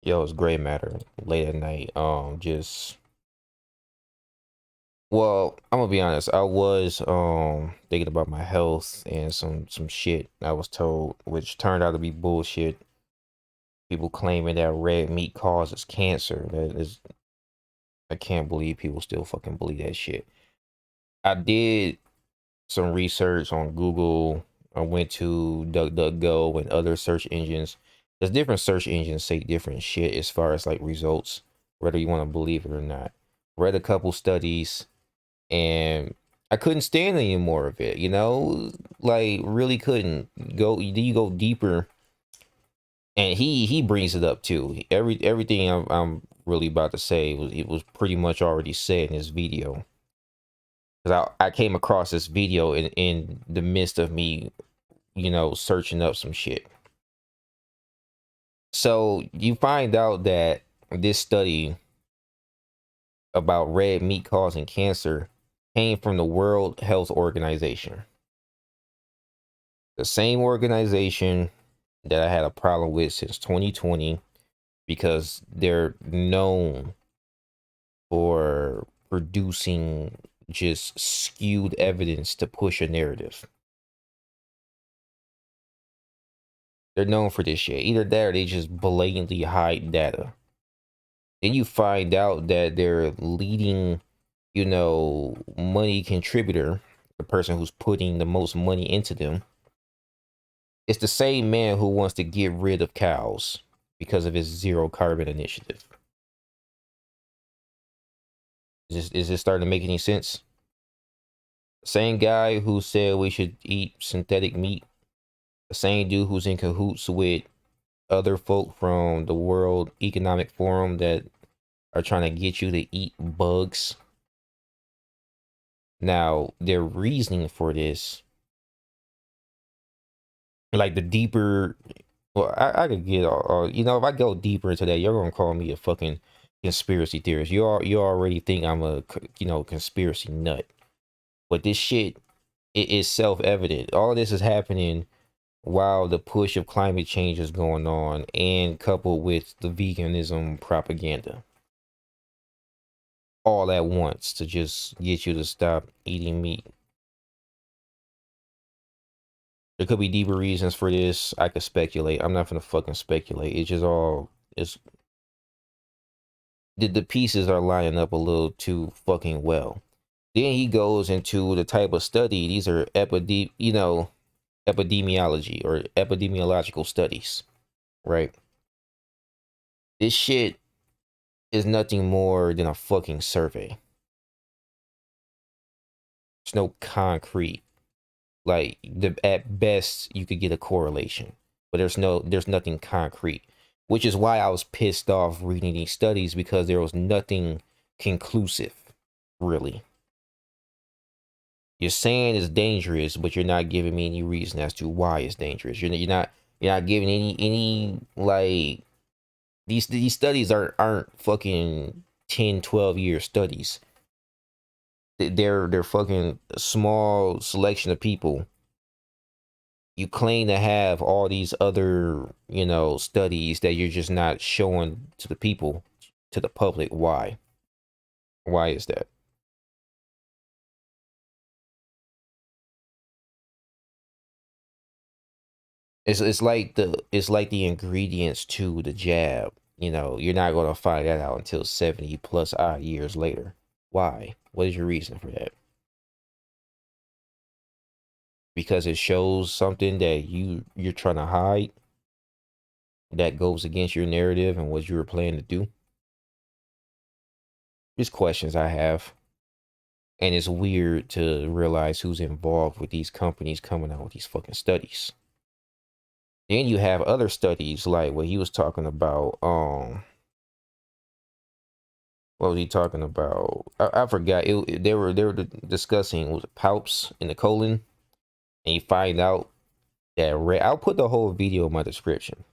Yo, it's gray matter late at night. Well, I'm gonna be honest. I was thinking about my health and some shit I was told, which turned out to be bullshit. People claiming that red meat causes cancer. That is, I can't believe people still fucking believe that shit. I did some research on Google. I went to DuckDuckGo and other search engines. There's different search engines say different shit as far as like results, whether you want to believe it or not. Read a couple studies and I couldn't stand any more of it, like really couldn't go. You go deeper, and he brings it up too. Everything I'm really about to say was pretty much already said in this video. Because I came across this video in the midst of me, searching up some shit. So you find out that this study about red meat causing cancer came from the World Health Organization. The same organization that I had a problem with since 2020 because they're known for producing just skewed evidence to push a narrative. They're known for this shit. Either that or they just blatantly hide data. Then you find out that their leading, money contributor, the person who's putting the most money into them, it's the same man who wants to get rid of cows because of his zero carbon initiative. Is this starting to make any sense? Same guy who said we should eat synthetic meat. The same dude who's in cahoots with other folk from the World Economic Forum that are trying to get you to eat bugs. Now, their reasoning for this, like the deeper, well, I could get, if I go deeper into that, you're gonna call me a fucking conspiracy theorist. You already think I'm a, conspiracy nut. But this shit, it is self-evident. All of this is happening while the push of climate change is going on and coupled with the veganism propaganda all at once to just get you to stop eating meat. There could be deeper reasons for this. I could speculate. I'm not gonna fucking speculate. It's just all it's the pieces are lining up a little too fucking well. Then he goes into the type of study. These are epidemiology or epidemiological studies, right? This shit is nothing more than a fucking survey. There's no concrete. Like at best you could get a correlation, but there's nothing concrete. Which is why I was pissed off reading these studies because there was nothing conclusive, really. You're saying it's dangerous, but you're not giving me any reason as to why it's dangerous. You're not giving any like these studies aren't fucking 10, 12 year studies. They're fucking small selection of people. You claim to have all these other, studies that you're just not showing to the people, to the public. Why is that? It's like the ingredients to the jab. You're not gonna find that out until 70 plus odd years later. Why? What is your reason for that? Because it shows something that you're trying to hide that goes against your narrative and what you were planning to do. These questions I have. And it's weird to realize who's involved with these companies coming out with these fucking studies. Then you have other studies like what he was talking about. What was he talking about? I forgot. They were discussing was it palps in the colon, and you find out that red. I'll put the whole video in my description.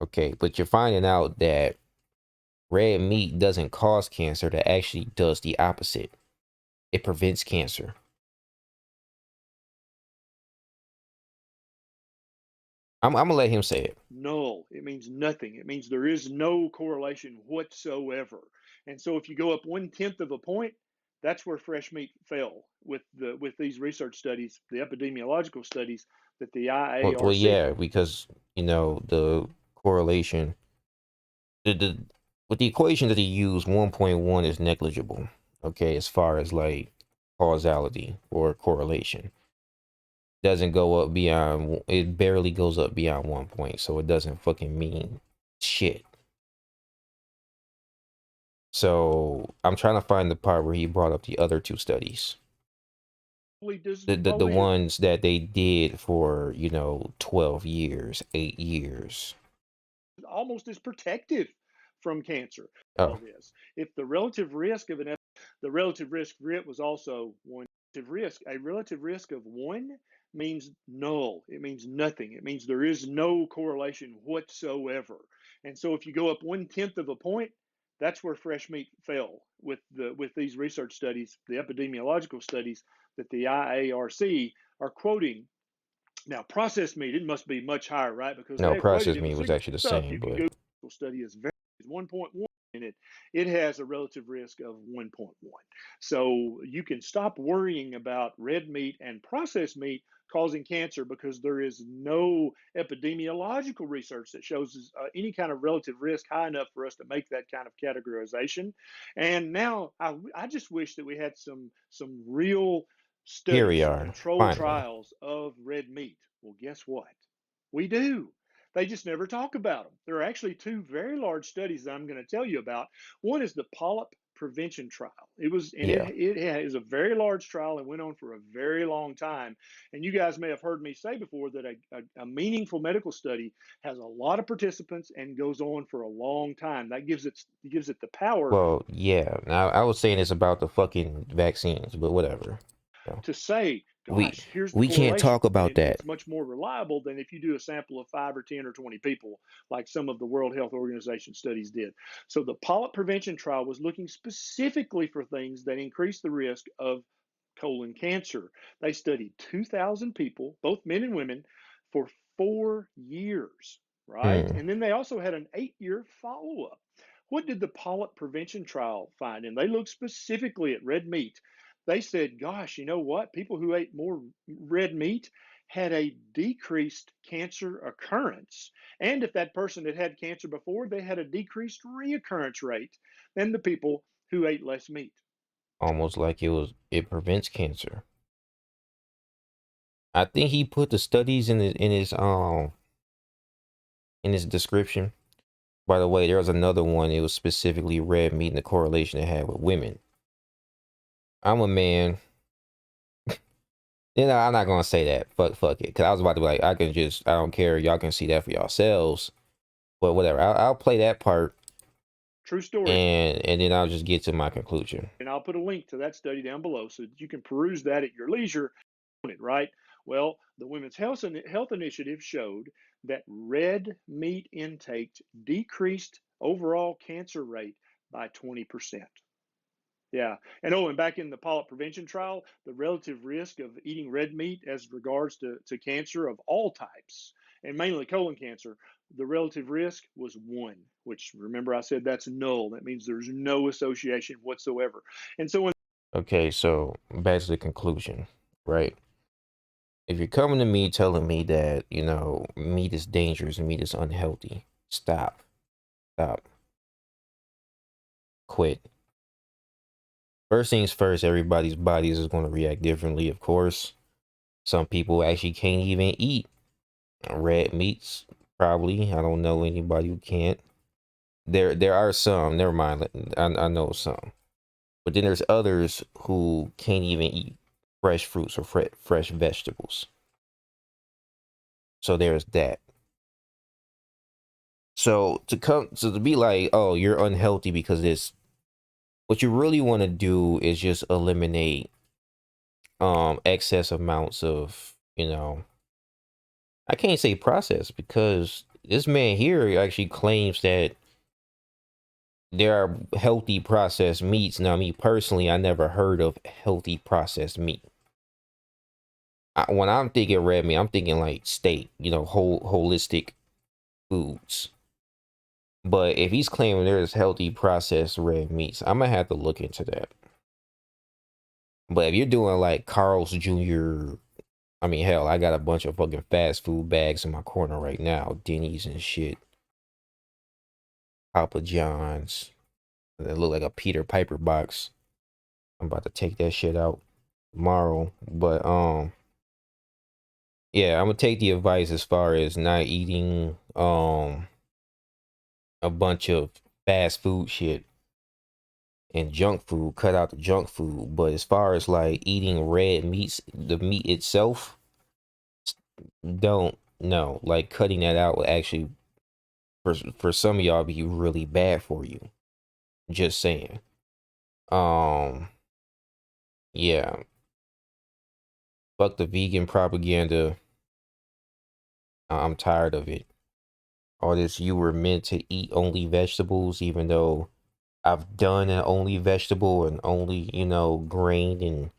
Okay, but you're finding out that red meat doesn't cause cancer. That actually does the opposite. It prevents cancer. I'm gonna let him say it. Null. It means nothing. It means there is no correlation whatsoever. And so if you go up 1/10 of a point, that's where fresh meat fell with these research studies, the epidemiological studies that the Well, IARC. yeah, because the correlation, the with the equation that he used, 1.1 is negligible. Okay, as far as like causality or correlation, doesn't go up beyond. It barely goes up beyond 1 point, so it doesn't fucking mean shit. So I'm trying to find the part where he brought up the other two studies, the Probably ones that they did for 12 years, 8 years. almost as protective from cancer. Oh, All this. If the relative risk of the relative risk grit was also one risk. A relative risk of one means null. It means nothing. It means there is no correlation whatsoever. And so if you go up 1/10 of a point, that's where fresh meat fell with these research studies, the epidemiological studies that the IARC are quoting. Now, processed meat, it must be much higher, right? Because no, they equated processed it with meat was cigarette actually the stuff. same, You can but Google study is very 1.1 in it. It has a relative risk of 1.1. So you can stop worrying about red meat and processed meat causing cancer because there is no epidemiological research that shows any kind of relative risk high enough for us to make that kind of categorization. And now I just wish that we had some real here studies, we some are, controlled finally. trials of red meat. Well, guess what? We do. They just never talk about them. There are actually two very large studies that I'm going to tell you about. One is the polyp prevention trial. It was, and Yeah. it is a very large trial and went on for a very long time. And you guys may have heard me say before that a meaningful medical study has a lot of participants and goes on for a long time. That gives it the power Well, yeah. Now I was saying it's about the fucking vaccines, but whatever. No. to say, We gosh, here's the we can't correlation. talk And about that. it's much more reliable than if you do a sample of 5 or 10 or 20 people, like some of the World Health Organization studies did. So the polyp prevention trial was looking specifically for things that increase the risk of colon cancer. They studied 2,000 people, both men and women, for 4 years, right? Hmm. And then they also had an 8-year follow up. What did the polyp prevention trial find? And they looked specifically at red meat. They said, gosh, you know what? People who ate more red meat had a decreased cancer occurrence. And if that person had had cancer before, they had a decreased reoccurrence rate than the people who ate less meat. Almost like it prevents cancer. I think he put the studies in his description. By the way, there was another one. It was specifically red meat and the correlation it had with women. I'm a man. I'm not gonna say that. Fuck it. Cause I was about to be like, I don't care. Y'all can see that for yourselves. But whatever. I'll play that part, True story. and then I'll just get to my conclusion. And I'll put a link to that study down below so that you can peruse that at your leisure. Right? Well, the Women's Health Initiative showed that red meat intake decreased overall cancer rate by 20%. Yeah. And oh, and back in the polyp prevention trial, the relative risk of eating red meat as regards to cancer of all types, and mainly colon cancer, the relative risk was one, which remember I said that's null. That means there's no association whatsoever. And so when Okay, so back to the conclusion, right? If you're coming to me telling me that, meat is dangerous and meat is unhealthy, stop. Stop. Quit. First things first, everybody's bodies is going to react differently, of course. Some people actually can't even eat red meats, probably. I don't know anybody who can't. There are some, never mind. I know some. But then there's others who can't even eat fresh fruits or fresh vegetables. So there's that. So to be like, oh, you're unhealthy because this, what you really want to do is just eliminate excess amounts of, I can't say processed because this man here actually claims that there are healthy processed meats. Now, me personally, I never heard of healthy processed meat. when I'm thinking red meat, I'm thinking like steak, you know, holistic foods. But if he's claiming there's healthy processed red meats, I'm gonna have to look into that. But if you're doing like Carl's Jr., I mean, hell, I got a bunch of fucking fast food bags in my corner right now, Denny's and shit, Papa John's. That look like a Peter Piper box. I'm about to take that shit out tomorrow. But yeah, I'm gonna take the advice as far as not eating a bunch of fast food shit and junk food. Cut out the junk food. But as far as like eating red meats, the meat itself, don't no. Like cutting that out will actually for some of y'all be really bad for you. Just saying. Um yeah. Fuck the vegan propaganda. I'm tired of it. All this you were meant to eat only vegetables, even though I've done an only vegetable and only, you know, grain and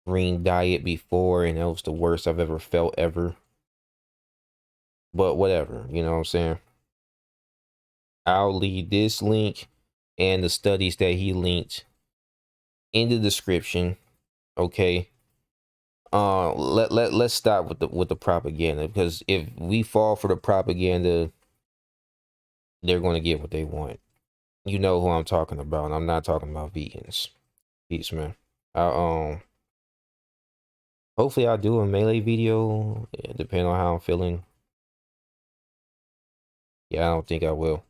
green diet before, and that was the worst I've ever felt ever. But whatever, you know what I'm saying? I'll leave this link and the studies that he linked in the description. Okay. Let's stop with the propaganda, because if we fall for the propaganda, they're gonna get what they want. You know who I'm talking about, and I'm not talking about vegans. Peace, man. I hopefully I'll do a melee video, depending on how I'm feeling. Yeah, I don't think I will.